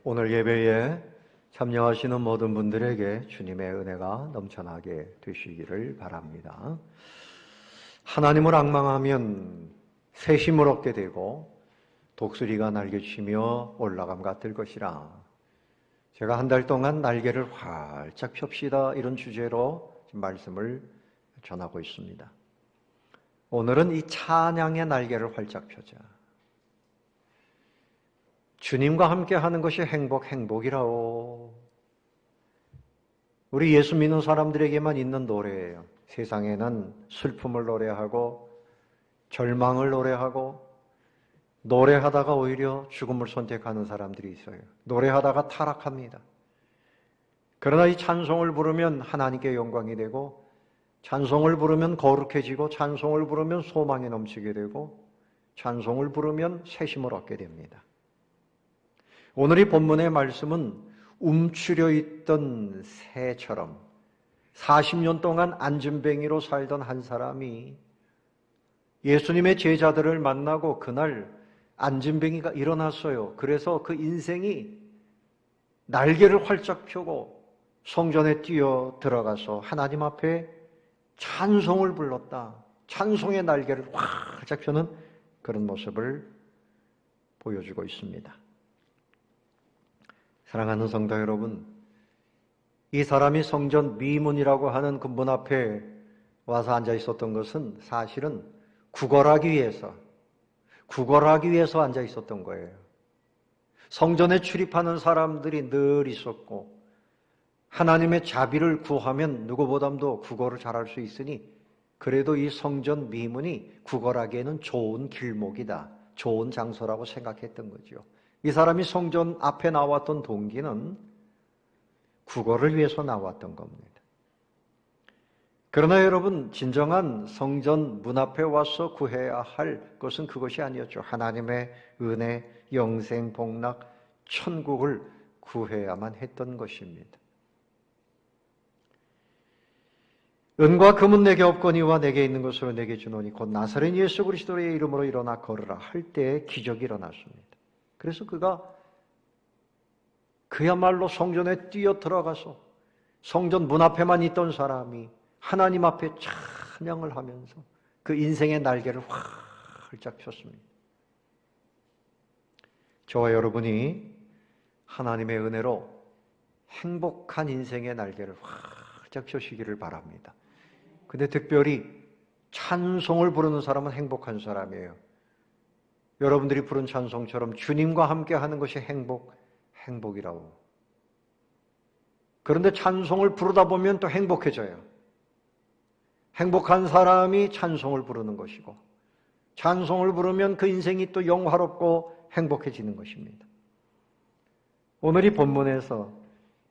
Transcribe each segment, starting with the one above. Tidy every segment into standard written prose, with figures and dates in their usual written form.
오늘 예배에 참여하시는 모든 분들에게 주님의 은혜가 넘쳐나게 되시기를 바랍니다. 하나님을 앙망하면 새 힘을 얻게 되고 독수리가 날개치며 올라감 같을 것이라. 제가 한 달 동안 날개를 활짝 펴시다 이런 주제로 말씀을 전하고 있습니다. 오늘은 이 찬양의 날개를 활짝 펴자. 주님과 함께 하는 것이 행복이라오. 우리 예수 믿는 사람들에게만 있는 노래예요. 세상에는 슬픔을 노래하고 절망을 노래하고 노래하다가 오히려 죽음을 선택하는 사람들이 있어요. 노래하다가 타락합니다. 그러나 이 찬송을 부르면 하나님께 영광이 되고 찬송을 부르면 거룩해지고 찬송을 부르면 소망이 넘치게 되고 찬송을 부르면 새 힘을 얻게 됩니다. 오늘 이 본문의 말씀은 움츠려 있던 새처럼 40년 동안 안진뱅이로 살던 한 사람이 예수님의 제자들을 만나고 그날 안진뱅이가 일어났어요. 그래서 그 인생이 날개를 활짝 펴고 성전에 뛰어 들어가서 하나님 앞에 찬송을 불렀다. 찬송의 날개를 활짝 펴는 그런 모습을 보여주고 있습니다. 사랑하는 성도 여러분, 이 사람이 성전 미문이라고 하는 그 문 앞에 와서 앉아 있었던 것은 사실은 구걸하기 위해서 앉아 있었던 거예요. 성전에 출입하는 사람들이 늘 있었고 하나님의 자비를 구하면 누구보다도 구걸을 잘할 수 있으니 그래도 이 성전 미문이 구걸하기에는 좋은 길목이다, 좋은 장소라고 생각했던 거죠. 이 사람이 성전 앞에 나왔던 동기는 구걸을 위해서 나왔던 겁니다. 그러나 여러분, 진정한 성전 문 앞에 와서 구해야 할 것은 그것이 아니었죠. 하나님의 은혜, 영생, 복락, 천국을 구해야만 했던 것입니다. 은과 금은 내게 없거니와 내게 있는 것으로 내게 주노니 곧 나사렛 예수 그리스도의 이름으로 일어나 걸으라 할 때 기적이 일어났습니다. 그래서 그가 그야말로 성전에 뛰어 들어가서 성전 문 앞에만 있던 사람이 하나님 앞에 찬양을 하면서 그 인생의 날개를 활짝 폈습니다. 저와 여러분이 하나님의 은혜로 행복한 인생의 날개를 활짝 펴시기를 바랍니다. 근데 특별히 찬송을 부르는 사람은 행복한 사람이에요. 여러분들이 부른 찬송처럼 주님과 함께 하는 것이 행복이라고. 그런데 찬송을 부르다 보면 또 행복해져요. 행복한 사람이 찬송을 부르는 것이고 찬송을 부르면 그 인생이 또 영화롭고 행복해지는 것입니다. 오늘 이 본문에서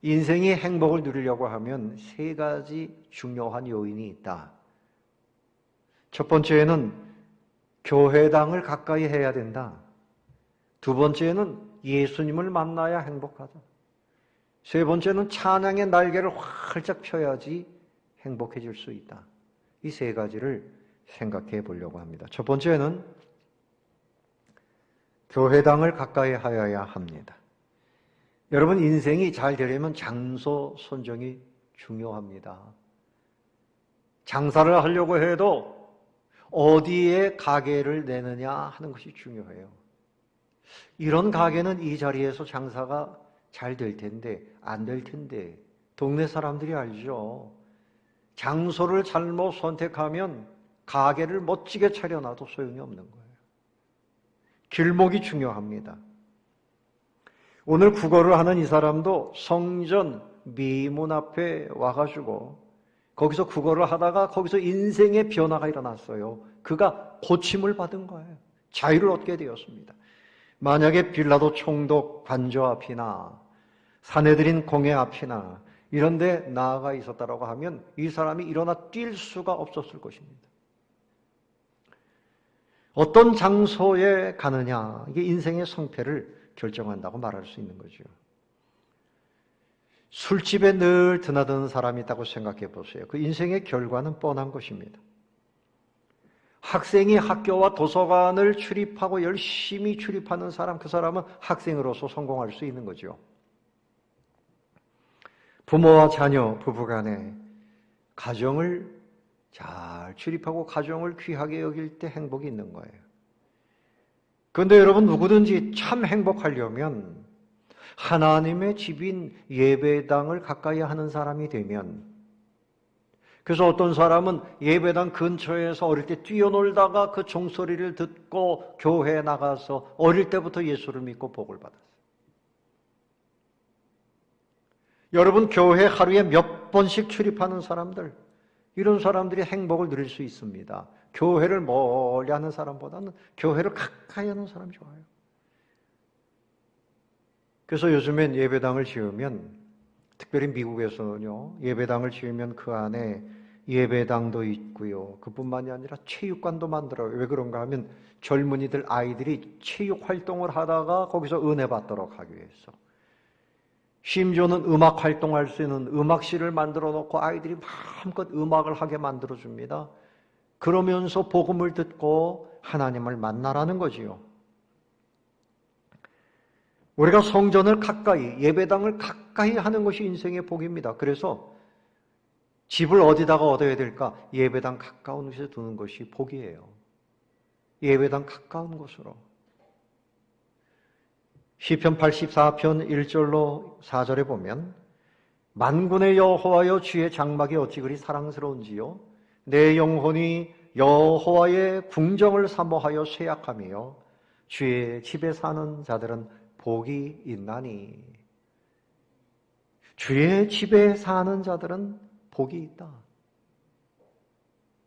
인생이 행복을 누리려고 하면 세 가지 중요한 요인이 있다. 첫 번째는 교회당을 가까이 해야 된다. 두 번째는 예수님을 만나야 행복하다. 세 번째는 찬양의 날개를 활짝 펴야지 행복해질 수 있다. 이 세 가지를 생각해 보려고 합니다. 첫 번째는 교회당을 가까이 하여야 합니다. 여러분, 인생이 잘 되려면 장소 선정이 중요합니다. 장사를 하려고 해도 어디에 가게를 내느냐 하는 것이 중요해요. 이런 가게는 이 자리에서 장사가 잘 될 텐데 안 될 텐데 동네 사람들이 알죠. 장소를 잘못 선택하면 가게를 멋지게 차려놔도 소용이 없는 거예요. 길목이 중요합니다. 오늘 구걸을 하는 이 사람도 성전 미문 앞에 와가지고 거기서 구걸을 하다가 거기서 인생의 변화가 일어났어요. 그가 고침을 받은 거예요. 자유를 얻게 되었습니다. 만약에 빌라도 총독 관저 앞이나 사내들인 공회 앞이나 이런 데 나아가 있었다고 하면 이 사람이 일어나 뛸 수가 없었을 것입니다. 어떤 장소에 가느냐, 이게 인생의 성패를 결정한다고 말할 수 있는 거죠. 술집에 늘 드나드는 사람이 있다고 생각해 보세요. 그 인생의 결과는 뻔한 것입니다. 학생이 학교와 도서관을 출입하고 열심히 출입하는 사람, 그 사람은 학생으로서 성공할 수 있는 거죠. 부모와 자녀, 부부간에 가정을 잘 출입하고 가정을 귀하게 여길 때 행복이 있는 거예요. 그런데 여러분, 누구든지 참 행복하려면 하나님의 집인 예배당을 가까이 하는 사람이 되면, 그래서 어떤 사람은 예배당 근처에서 어릴 때 뛰어놀다가 그 종소리를 듣고 교회에 나가서 어릴 때부터 예수를 믿고 복을 받았어요. 여러분, 교회 하루에 몇 번씩 출입하는 사람들, 이런 사람들이 행복을 누릴 수 있습니다. 교회를 멀리 하는 사람보다는 교회를 가까이 하는 사람이 좋아요. 그래서 요즘엔 예배당을 지으면, 특별히 미국에서는요, 예배당을 지으면 그 안에 예배당도 있고요, 그뿐만이 아니라 체육관도 만들어요. 왜 그런가 하면 젊은이들, 아이들이 체육 활동을 하다가 거기서 은혜 받도록 하기 위해서. 심지어는 음악 활동할 수 있는 음악실을 만들어 놓고 아이들이 마음껏 음악을 하게 만들어 줍니다. 그러면서 복음을 듣고 하나님을 만나라는 거지요. 우리가 성전을 가까이, 예배당을 가까이 하는 것이 인생의 복입니다. 그래서 집을 어디다가 얻어야 될까? 예배당 가까운 곳에 두는 것이 복이에요. 예배당 가까운 곳으로. 시편 84편 1절로 4절에 보면, 만군의 여호와여, 주의 장막이 어찌 그리 사랑스러운지요. 내 영혼이 여호와의 궁정을 사모하여 쇠약하며 주의 집에 사는 자들은 복이 있나니. 주의 집에 사는 자들은 복이 있다.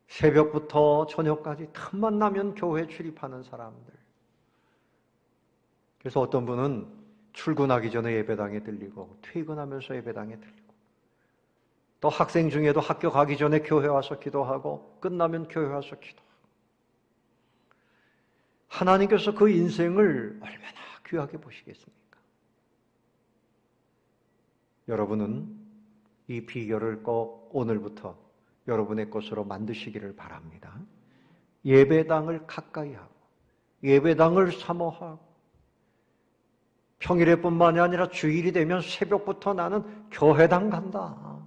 새벽부터 저녁까지 틈만 나면 교회 출입하는 사람들. 그래서 어떤 분은 출근하기 전에 예배당에 들리고 퇴근하면서 예배당에 들리고, 또 학생 중에도 학교 가기 전에 교회 와서 기도하고 끝나면 교회 와서 기도하고. 하나님께서 그 인생을 얼마나 귀하게 보시겠습니까? 여러분은 이 비결을 꼭 오늘부터 여러분의 것으로 만드시기를 바랍니다. 예배당을 가까이 하고 예배당을 사모하고, 평일에뿐만이 아니라 주일이 되면 새벽부터 나는 교회당 간다.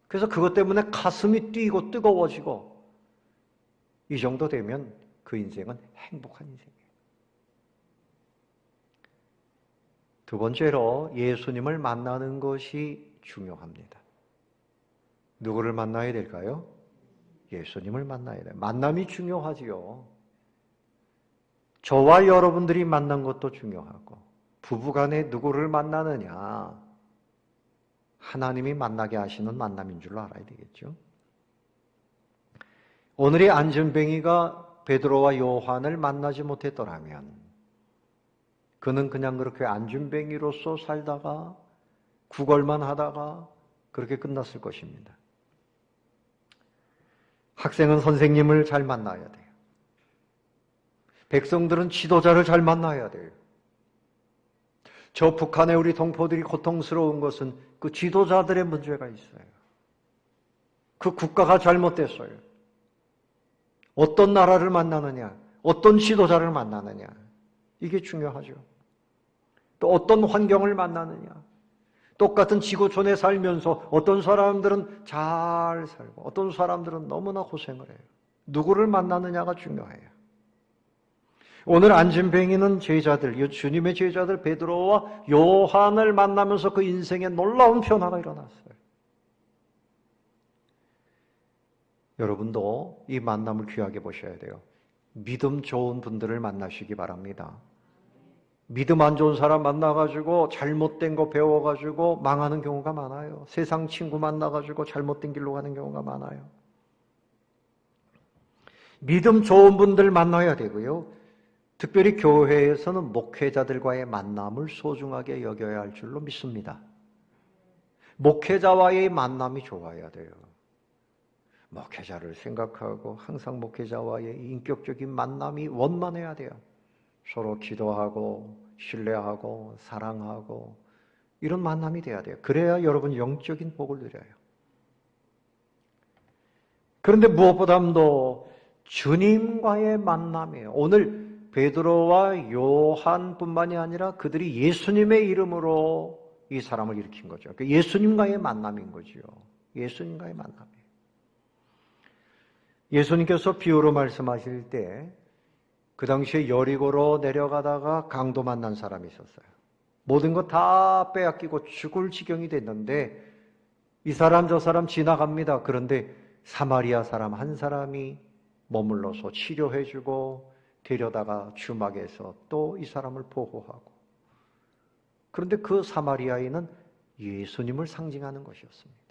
그래서 그것 때문에 가슴이 뛰고 뜨거워지고, 이 정도 되면 그 인생은 행복한 인생이에요. 두 번째로, 예수님을 만나는 것이 중요합니다. 누구를 만나야 될까요? 예수님을 만나야 돼요. 만남이 중요하지요. 저와 여러분들이 만난 것도 중요하고, 부부간에 누구를 만나느냐, 하나님이 만나게 하시는 만남인 줄 알아야 되겠죠. 오늘의 안전뱅이가 베드로와 요한을 만나지 못했더라면 그는 그냥 그렇게 안전뱅이로서 살다가 구걸만 하다가 그렇게 끝났을 것입니다. 학생은 선생님을 잘 만나야 돼요. 백성들은 지도자를 잘 만나야 돼요. 저 북한의 우리 동포들이 고통스러운 것은 그 지도자들의 문제가 있어요. 그 국가가 잘못됐어요. 어떤 나라를 만나느냐, 어떤 지도자를 만나느냐, 이게 중요하죠. 또 어떤 환경을 만나느냐, 똑같은 지구촌에 살면서 어떤 사람들은 잘 살고 어떤 사람들은 너무나 고생을 해요. 누구를 만나느냐가 중요해요. 오늘 안진뱅이는 제자들, 주님의 제자들 베드로와 요한을 만나면서 그 인생에 놀라운 변화가 일어났어요. 여러분도 이 만남을 귀하게 보셔야 돼요. 믿음 좋은 분들을 만나시기 바랍니다. 믿음 안 좋은 사람 만나가지고 잘못된 거 배워가지고 망하는 경우가 많아요. 세상 친구 만나가지고 잘못된 길로 가는 경우가 많아요. 믿음 좋은 분들 만나야 되고요. 특별히 교회에서는 목회자들과의 만남을 소중하게 여겨야 할 줄로 믿습니다. 목회자와의 만남이 좋아야 돼요. 목회자를 생각하고 항상 목회자와의 인격적인 만남이 원만해야 돼요. 서로 기도하고 신뢰하고 사랑하고 이런 만남이 돼야 돼요. 그래야 여러분 영적인 복을 누려요. 그런데 무엇보다도 주님과의 만남이에요. 오늘 베드로와 요한뿐만이 아니라 그들이 예수님의 이름으로 이 사람을 일으킨 거죠. 예수님과의 만남인 거죠. 예수님과의 만남이에요. 예수님께서 비유로 말씀하실 때 그 당시에 여리고로 내려가다가 강도 만난 사람이 있었어요. 모든 거 다 빼앗기고 죽을 지경이 됐는데 이 사람 저 사람 지나갑니다. 그런데 사마리아 사람 한 사람이 머물러서 치료해주고 데려다가 주막에서 또 이 사람을 보호하고, 그런데 그 사마리아인은 예수님을 상징하는 것이었습니다.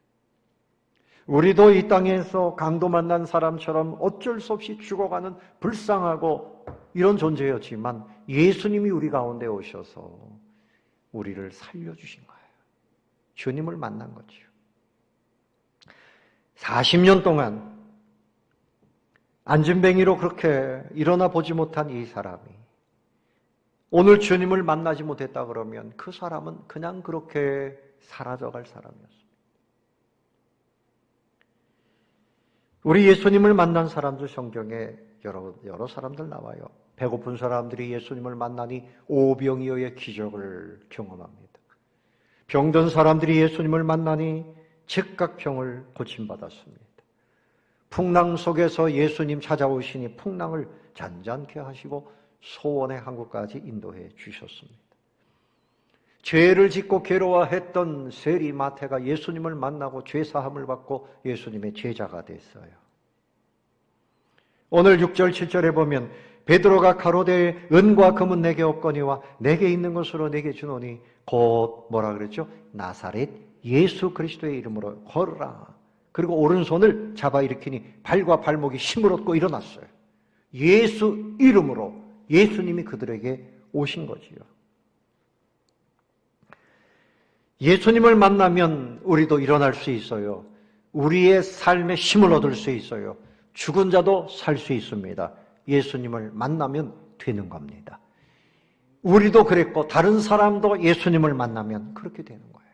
우리도 이 땅에서 강도 만난 사람처럼 어쩔 수 없이 죽어가는 불쌍하고 이런 존재였지만 예수님이 우리 가운데 오셔서 우리를 살려주신 거예요. 주님을 만난 거죠. 40년 동안 안진뱅이로 그렇게 일어나 보지 못한 이 사람이 오늘 주님을 만나지 못했다 그러면 그 사람은 그냥 그렇게 사라져갈 사람이었습니다. 우리 예수님을 만난 사람들 성경에 여러 사람들 나와요. 배고픈 사람들이 예수님을 만나니 오병이어의 기적을 경험합니다. 병든 사람들이 예수님을 만나니 즉각 병을 고침받았습니다. 풍랑 속에서 예수님 찾아오시니 풍랑을 잔잔케 하시고 소원의 항구까지 인도해 주셨습니다. 죄를 짓고 괴로워했던 세리 마태가 예수님을 만나고 죄사함을 받고 예수님의 제자가 됐어요. 오늘 6절 7절에 보면 베드로가 가로되 은과 금은 내게 없거니와 내게 있는 것으로 내게 주노니 곧 뭐라 그랬죠? 나사렛 예수 그리스도의 이름으로 걸으라. 그리고 오른손을 잡아 일으키니 발과 발목이 힘을 얻고 일어났어요. 예수 이름으로 예수님이 그들에게 오신 거지요. 예수님을 만나면 우리도 일어날 수 있어요. 우리의 삶에 힘을 얻을 수 있어요. 죽은 자도 살 수 있습니다. 예수님을 만나면 되는 겁니다. 우리도 그랬고 다른 사람도 예수님을 만나면 그렇게 되는 거예요.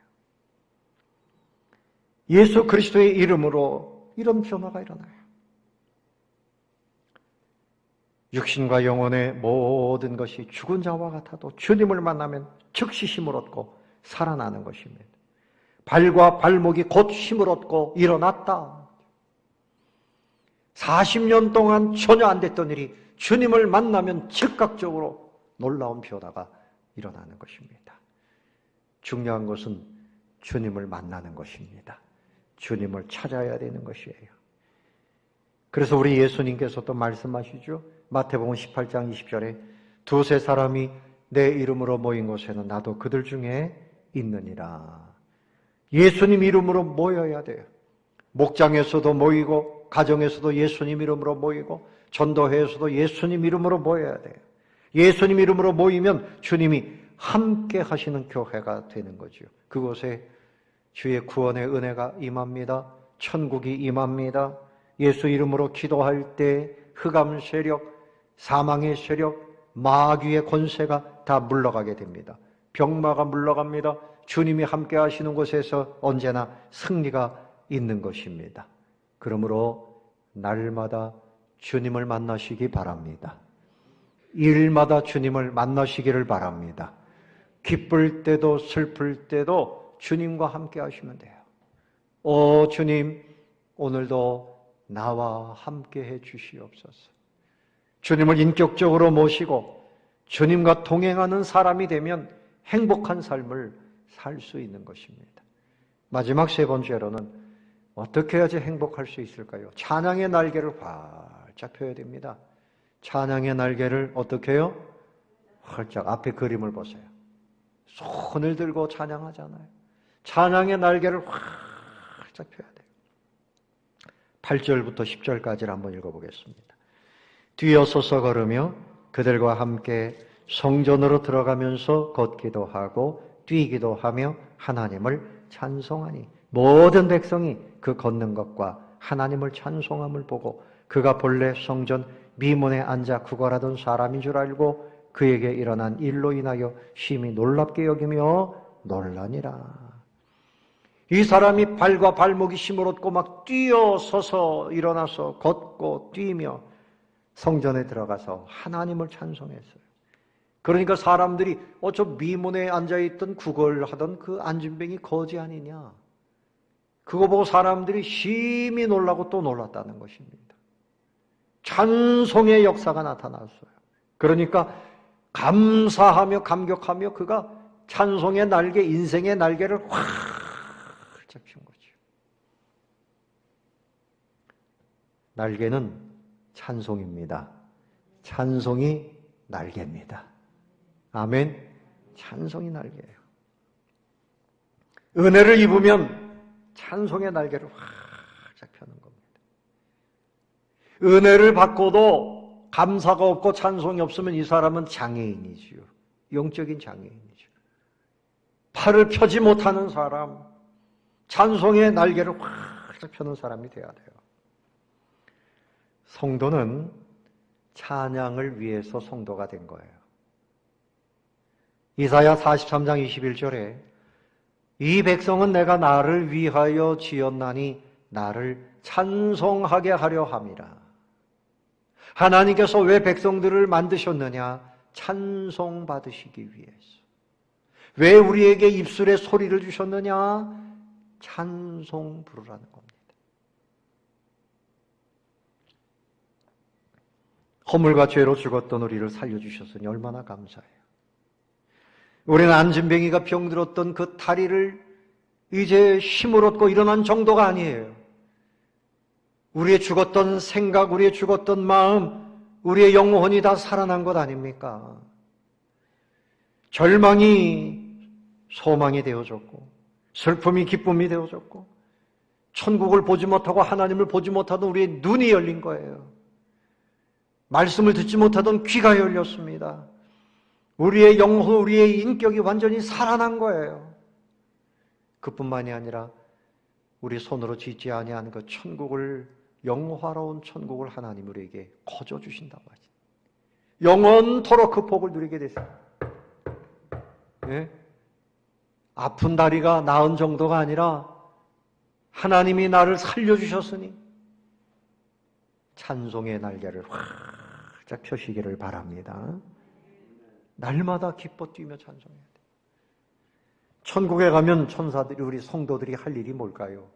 예수 그리스도의 이름으로 이런 변화가 일어나요. 육신과 영혼의 모든 것이 죽은 자와 같아도 주님을 만나면 즉시 힘을 얻고 살아나는 것입니다. 발과 발목이 곧 힘을 얻고 일어났다. 40년 동안 전혀 안 됐던 일이 주님을 만나면 즉각적으로 놀라운 변화가 일어나는 것입니다. 중요한 것은 주님을 만나는 것입니다. 주님을 찾아야 되는 것이에요. 그래서 우리 예수님께서 또 말씀하시죠. 마태복음 18장 20절에 두세 사람이 내 이름으로 모인 곳에는 나도 그들 중에 있느니라. 예수님 이름으로 모여야 돼요. 목장에서도 모이고 가정에서도 예수님 이름으로 모이고 전도회에서도 예수님 이름으로 모여야 돼요. 예수님 이름으로 모이면 주님이 함께 하시는 교회가 되는 거죠. 그곳에 주의 구원의 은혜가 임합니다. 천국이 임합니다. 예수 이름으로 기도할 때 흑암 세력, 사망의 세력, 마귀의 권세가 다 물러가게 됩니다. 병마가 물러갑니다. 주님이 함께 하시는 곳에서 언제나 승리가 있는 것입니다. 그러므로 날마다 주님을 만나시기 바랍니다. 일마다 주님을 만나시기를 바랍니다. 기쁠 때도 슬플 때도 주님과 함께 하시면 돼요. 오 주님, 오늘도 나와 함께 해 주시옵소서. 주님을 인격적으로 모시고 주님과 동행하는 사람이 되면 행복한 삶을 살 수 있는 것입니다. 마지막 세 번째로는 어떻게 해야지 행복할 수 있을까요? 찬양의 날개를 활짝 펴야 됩니다. 찬양의 날개를 어떻게 해요? 활짝. 앞에 그림을 보세요. 손을 들고 찬양하잖아요. 찬양의 날개를 활짝 펴야 돼요. 8절부터 10절까지를 한번 읽어보겠습니다. 뛰어서서 걸으며 그들과 함께 성전으로 들어가면서 걷기도 하고 뛰기도 하며 하나님을 찬송하니 모든 백성이 그 걷는 것과 하나님을 찬송함을 보고 그가 본래 성전 미문에 앉아 구걸하던 사람인 줄 알고 그에게 일어난 일로 인하여 심히 놀랍게 여기며 놀라니라. 이 사람이 발과 발목이 힘을 얻고 막 뛰어서서 일어나서 걷고 뛰며 성전에 들어가서 하나님을 찬송했어요. 그러니까 사람들이 저 미문에 앉아있던 구걸하던 그 안진뱅이 거지 아니냐. 그거 보고 사람들이 심히 놀라고 또 놀랐다는 것입니다. 찬송의 역사가 나타났어요. 그러니까 감사하며 감격하며 그가 찬송의 날개, 인생의 날개를 활짝 핀 거죠. 날개는 찬송입니다. 찬송이 날개입니다. 아멘. 찬송이 날개예요. 은혜를 입으면 찬송의 날개를 활짝 펴는 겁니다. 은혜를 받고도 감사가 없고 찬송이 없으면 이 사람은 장애인이지요. 영적인 장애인이죠. 팔을 펴지 못하는 사람, 찬송의 날개를 활짝 펴는 사람이 되어야 돼요. 성도는 찬양을 위해서 성도가 된 거예요. 이사야 43장 21절에 이 백성은 내가 나를 위하여 지었나니 나를 찬송하게 하려 함이라. 하나님께서 왜 백성들을 만드셨느냐? 찬송 받으시기 위해서. 왜 우리에게 입술에 소리를 주셨느냐? 찬송 부르라는 겁니다. 허물과 죄로 죽었던 우리를 살려주셨으니 얼마나 감사해요. 우리는 안진뱅이가 병들었던 그 다리를 이제 힘을 얻고 일어난 정도가 아니에요. 우리의 죽었던 생각, 우리의 죽었던 마음, 우리의 영혼이 다 살아난 것 아닙니까? 절망이 소망이 되어졌고, 슬픔이 기쁨이 되어졌고, 천국을 보지 못하고 하나님을 보지 못하던 우리의 눈이 열린 거예요. 말씀을 듣지 못하던 귀가 열렸습니다. 우리의 영혼, 우리의 인격이 완전히 살아난 거예요. 그뿐만이 아니라 우리 손으로 짓지 아니한 그 천국을, 영화로운 천국을 하나님 우리에게 거저 주신다고 하죠. 영원토록 그 복을 누리게 됐어요. 예? 아픈 다리가 나은 정도가 아니라 하나님이 나를 살려주셨으니 찬송의 날개를 활짝 펴시기를 바랍니다. 날마다 기뻐 뛰며 찬송해야 돼요. 천국에 가면 천사들이, 우리 성도들이 할 일이 뭘까요?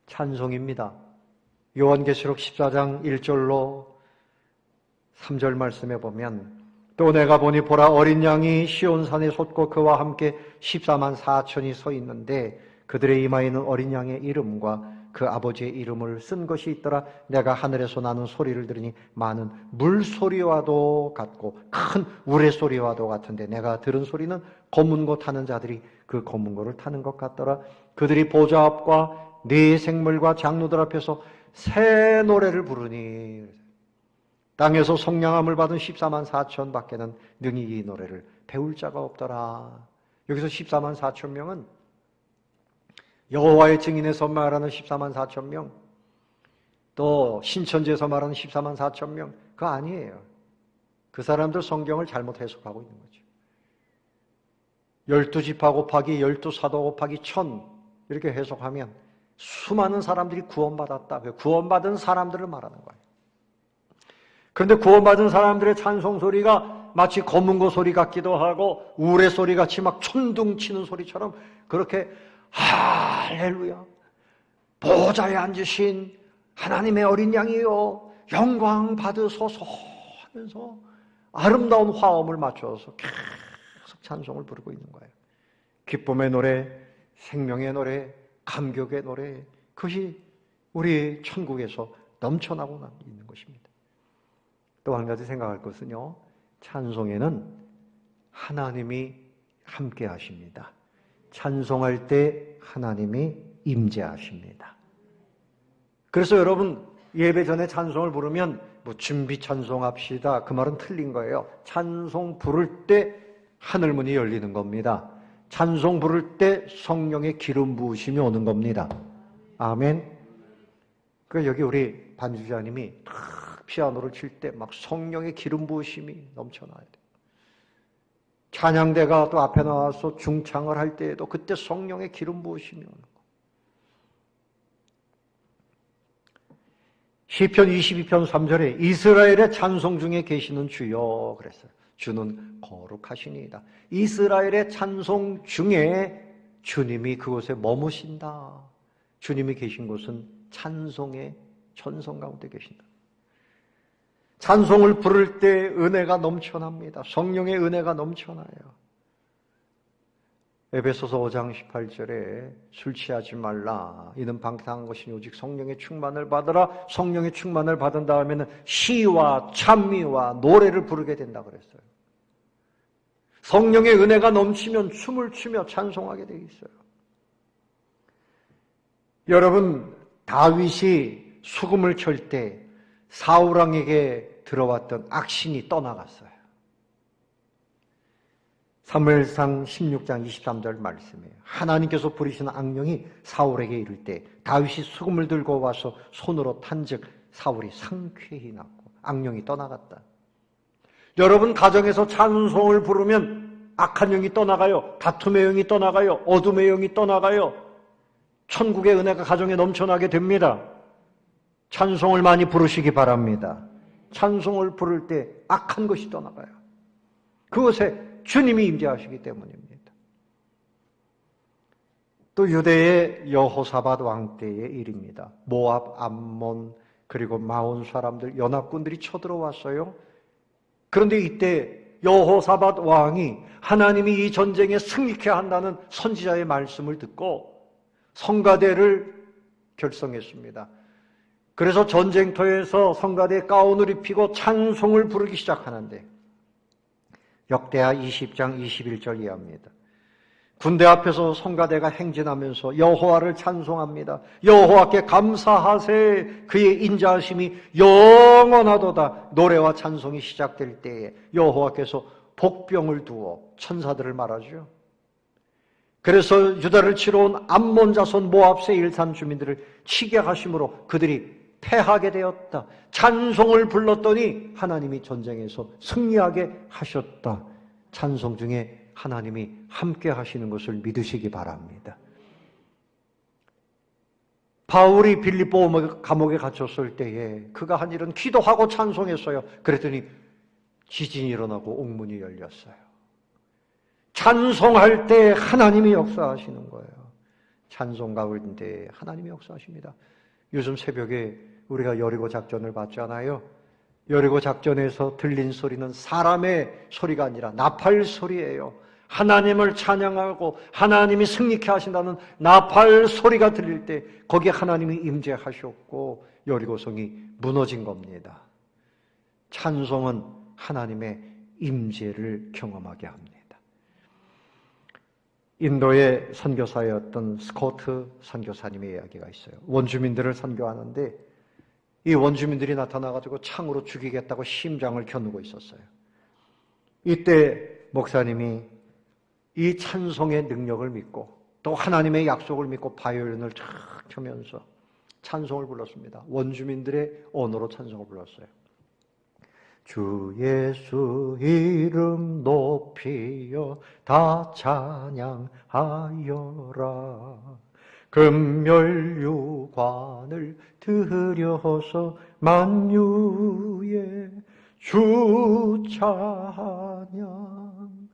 찬송입니다. 요한계시록 14장 1절로 3절 말씀에 보면 또 내가 보니 보라 어린 양이 시온산에 솟고 그와 함께 14만 4천이 서 있는데 그들의 이마에는 어린 양의 이름과 그 아버지의 이름을 쓴 것이 있더라. 내가 하늘에서 나는 소리를 들으니 많은 물소리와도 같고 큰 우레소리와도 같은데 내가 들은 소리는 검은고 타는 자들이 그 검은고를 타는 것 같더라. 그들이 보좌 앞과 네 생물과 장로들 앞에서 새 노래를 부르니 땅에서 성량함을 받은 14만 4천 밖에는 능히 이 노래를 배울 자가 없더라. 여기서 14만 4천 명은 여호와의 증인에서 말하는 14만 4천 명, 또 신천지에서 말하는 14만 4천 명, 그거 아니에요. 그 사람들 성경을 잘못 해석하고 있는 거죠. 12지파 곱하기 12사도 곱하기 1000 이렇게 해석하면 수많은 사람들이 구원받았다. 구원받은 사람들을 말하는 거예요. 그런데 구원받은 사람들의 찬송 소리가 마치 검은고 소리 같기도 하고 우레 소리 같이 막 천둥치는 소리처럼 그렇게 할렐루야 보좌에 앉으신 하나님의 어린 양이요 영광 받으소서 하면서 아름다운 화음을 맞춰서 계속 찬송을 부르고 있는 거예요. 기쁨의 노래, 생명의 노래, 감격의 노래, 그것이 우리 천국에서 넘쳐나고 있는 것입니다. 또 한 가지 생각할 것은요, 찬송에는 하나님이 함께 하십니다. 찬송할 때 하나님이 임재하십니다. 그래서 여러분 예배 전에 찬송을 부르면 뭐 준비 찬송합시다, 그 말은 틀린 거예요. 찬송 부를 때 하늘문이 열리는 겁니다. 찬송 부를 때 성령의 기름 부으심이 오는 겁니다. 아멘. 그 여기 우리 반주자님이 피아노를 칠 때 막 성령의 기름 부으심이 넘쳐나야 돼요. 찬양대가 또 앞에 나와서 중창을 할 때에도 그때 성령의 기름 부으심이 오는 거예요. 시편 22편 3절에 이스라엘의 찬송 중에 계시는 주여 그랬어요. 주는 거룩하시니이다. 이스라엘의 찬송 중에 주님이 그곳에 머무신다. 주님이 계신 곳은 찬송의 천성 가운데 계신다. 찬송을 부를 때 은혜가 넘쳐납니다. 성령의 은혜가 넘쳐나요. 에베소서 5장 18절에 술 취하지 말라. 이는 방탕한 것이니 오직 성령의 충만을 받으라. 성령의 충만을 받은 다음에는 시와 찬미와 노래를 부르게 된다 그랬어요. 성령의 은혜가 넘치면 춤을 추며 찬송하게 돼 있어요. 여러분, 다윗이 수금을 켤 때 사울 왕에게 들어왔던 악신이 떠나갔어요. 사무엘상 16장 23절 말씀이에요. 하나님께서 부리시는 악령이 사울에게 이를 때 다윗이 수금을 들고 와서 손으로 탄즉 사울이 상쾌히 났고 악령이 떠나갔다. 여러분 가정에서 찬송을 부르면 악한 영이 떠나가요. 다툼의 영이 떠나가요. 어둠의 영이 떠나가요. 천국의 은혜가 가정에 넘쳐나게 됩니다. 찬송을 많이 부르시기 바랍니다. 찬송을 부를 때 악한 것이 떠나가요. 그것에 주님이 임재하시기 때문입니다. 또 유대의 여호사밧 왕 때의 일입니다. 모압, 암몬, 그리고 마온 사람들, 연합군들이 쳐들어왔어요. 그런데 이때 여호사밧 왕이 하나님이 이 전쟁에 승리케 한다는 선지자의 말씀을 듣고 성가대를 결성했습니다. 그래서 전쟁터에서 성가대 가운을 입히고 찬송을 부르기 시작하는데 역대하 20장 21절 이하입니다. 군대 앞에서 성가대가 행진하면서 여호와를 찬송합니다. 여호와께 감사하세. 그의 인자하심이 영원하도다. 노래와 찬송이 시작될 때에 여호와께서 복병을 두어 천사들을 말하죠. 그래서 유다를 치러 온 암몬 자손 모압 세일산 주민들을 치게 하심으로 그들이 패하게 되었다. 찬송을 불렀더니 하나님이 전쟁에서 승리하게 하셨다. 찬송 중에 하나님이 함께 하시는 것을 믿으시기 바랍니다. 바울이 빌립보 감옥에 갇혔을 때에 그가 한 일은 기도하고 찬송했어요. 그랬더니 지진이 일어나고 옥문이 열렸어요. 찬송할 때 하나님이 역사하시는 거예요. 찬송 가운데 하나님이 역사하십니다. 요즘 새벽에 우리가 여리고 작전을 봤잖아요. 여리고 작전에서 들린 소리는 사람의 소리가 아니라 나팔 소리예요. 하나님을 찬양하고 하나님이 승리케 하신다는 나팔 소리가 들릴 때 거기에 하나님이 임재하셨고 여리고성이 무너진 겁니다. 찬송은 하나님의 임재를 경험하게 합니다. 인도의 선교사였던 스코트 선교사님의 이야기가 있어요. 원주민들을 선교하는데 이 원주민들이 나타나가지고 창으로 죽이겠다고 심장을 겨누고 있었어요. 이때 목사님이 이 찬송의 능력을 믿고 또 하나님의 약속을 믿고 바이올린을 쫙 켜면서 찬송을 불렀습니다. 원주민들의 언어로 찬송을 불렀어요. 주 예수 이름 높이여 다 찬양하여라. 금멸유관을 드려서 만유의 주 찬양.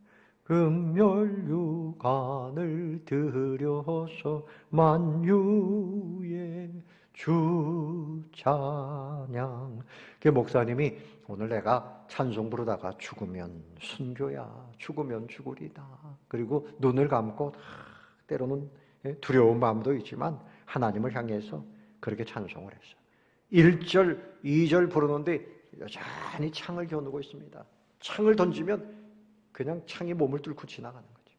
금멸유관을 드려서 만유의 주 찬양. 그 목사님이 오늘 내가 찬송 부르다가 죽으면 순교야. 죽으면 죽으리다. 그리고 눈을 감고 때로는 두려운 마음도 있지만 하나님을 향해서 그렇게 찬송을 했어요. 1절, 2절 부르는데 여전히 창을 겨누고 있습니다. 창을 던지면 그냥 창이 몸을 뚫고 지나가는 거죠.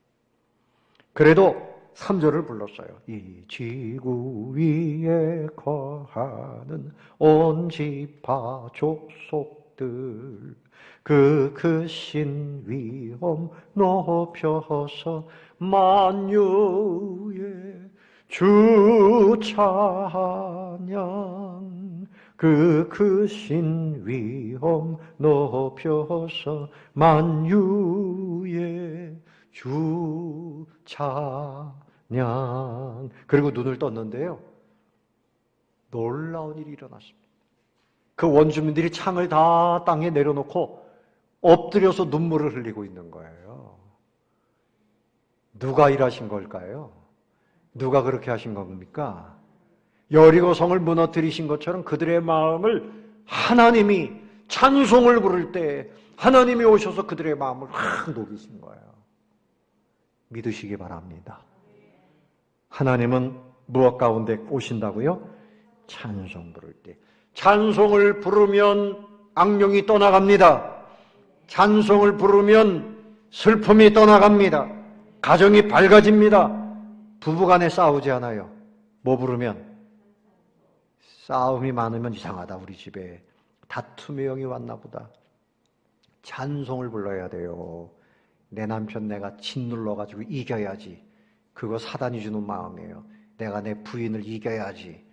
그래도 3절을 불렀어요. 이 지구 위에 거하는 온 지파 족속들 그 크신 위엄 높여서 만유의 주 찬양. 그 크신 위엄 높여서 만유의 주 찬양. 그리고 눈을 떴는데요. 놀라운 일이 일어났습니다. 그 원주민들이 창을 다 땅에 내려놓고 엎드려서 눈물을 흘리고 있는 거예요. 누가 일하신 걸까요? 누가 그렇게 하신 겁니까? 여리고성을 무너뜨리신 것처럼 그들의 마음을 하나님이 찬송을 부를 때 하나님이 오셔서 그들의 마음을 확 녹이신 거예요. 믿으시기 바랍니다. 하나님은 무엇 가운데 오신다고요? 찬송 부를 때. 찬송을 부르면 악령이 떠나갑니다. 찬송을 부르면 슬픔이 떠나갑니다. 가정이 밝아집니다. 부부간에 싸우지 않아요. 뭐 부르면? 싸움이 많으면 이상하다. 우리 집에 다툼의 영이 왔나 보다. 찬송을 불러야 돼요. 내 남편 내가 짓눌러가지고 이겨야지. 그거 사단이 주는 마음이에요. 내가 내 부인을 이겨야지.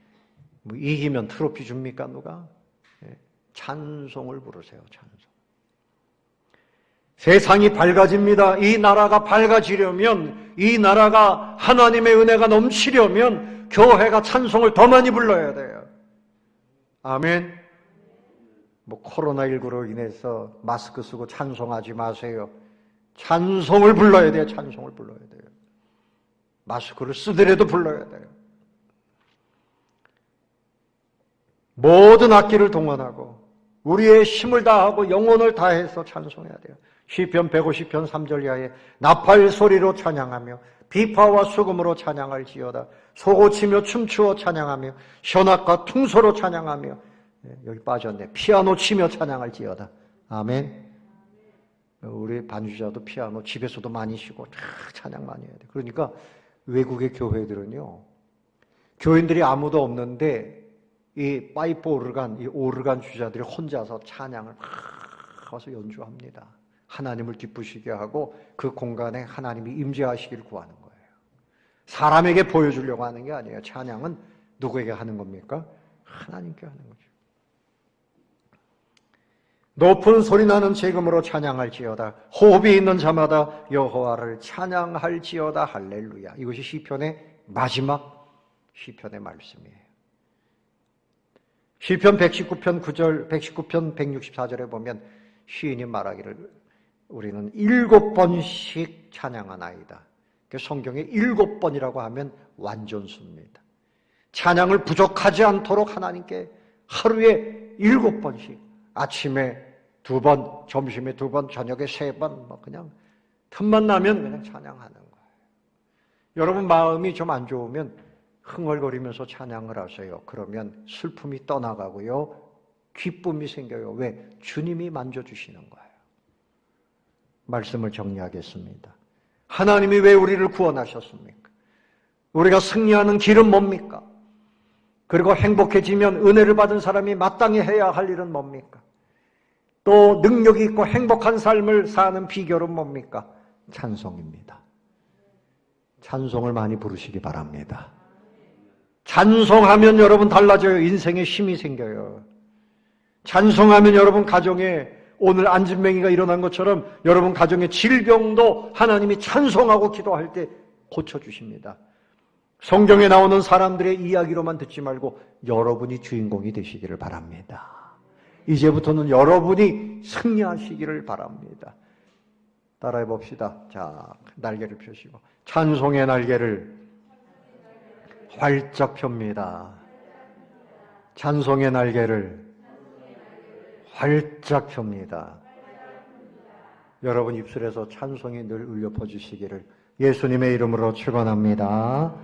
뭐 이기면 트로피 줍니까 누가? 찬송을 부르세요. 찬송. 세상이 밝아집니다. 이 나라가 밝아지려면, 이 나라가 하나님의 은혜가 넘치려면 교회가 찬송을 더 많이 불러야 돼요. 아멘. 뭐 코로나19로 인해서 마스크 쓰고 찬송하지 마세요. 찬송을 불러야 돼요. 찬송을 불러야 돼요. 마스크를 쓰더라도 불러야 돼요. 모든 악기를 동원하고 우리의 힘을 다하고 영혼을 다해서 찬송해야 돼요. 시편 150편 3절 이하에 나팔 소리로 찬양하며 비파와 수금으로 찬양할 지어다. 소고치며 춤추어 찬양하며 현악과 퉁소로 찬양하며, 여기 빠졌네, 피아노 치며 찬양할 지어다. 아멘. 우리 반주자도 피아노 집에서도 많이 치고 찬양 많이 해야 돼. 그러니까 외국의 교회들은요, 교인들이 아무도 없는데 이 파이프 오르간, 이 오르간 주자들이 혼자서 찬양을 막 와서 연주합니다. 하나님을 기쁘시게 하고 그 공간에 하나님이 임재하시기를 구하는 거예요. 사람에게 보여주려고 하는 게 아니에요. 찬양은 누구에게 하는 겁니까? 하나님께 하는 거죠. 높은 소리 나는 재금으로 찬양할지어다. 호흡이 있는 자마다 여호와를 찬양할지어다. 할렐루야. 이것이 시편의 마지막 시편의 말씀이에요. 시편 119편 9절, 119편 164절에 보면 시인이 말하기를 우리는 7번씩 찬양하나이다. 성경에 7번이라고 하면 완전수입니다. 찬양을 부족하지 않도록 하나님께 하루에 7번씩, 아침에 2번, 점심에 2번, 저녁에 3번, 뭐 그냥 틈만 나면 그냥 찬양하는 거예요. 여러분 마음이 좀 안 좋으면 흥얼거리면서 찬양을 하세요. 그러면 슬픔이 떠나가고요, 기쁨이 생겨요. 왜? 주님이 만져주시는 거예요. 말씀을 정리하겠습니다. 하나님이 왜 우리를 구원하셨습니까? 우리가 승리하는 길은 뭡니까? 그리고 행복해지면 은혜를 받은 사람이 마땅히 해야 할 일은 뭡니까? 또 능력이 있고 행복한 삶을 사는 비결은 뭡니까? 찬송입니다. 찬송을 많이 부르시기 바랍니다. 찬송하면 여러분 달라져요. 인생에 힘이 생겨요. 찬송하면 여러분 가정에 오늘 안진뱅이가 일어난 것처럼 여러분 가정의 질병도 하나님이 찬송하고 기도할 때 고쳐주십니다. 성경에 나오는 사람들의 이야기로만 듣지 말고 여러분이 주인공이 되시기를 바랍니다. 이제부터는 여러분이 승리하시기를 바랍니다. 따라해 봅시다. 자, 날개를 펴시고 찬송의 날개를 활짝 펴니다. 찬송의 날개를 활짝 펴니다. 여러분 입술에서 찬송이 늘 울려 퍼지시기를 예수님의 이름으로 축원합니다.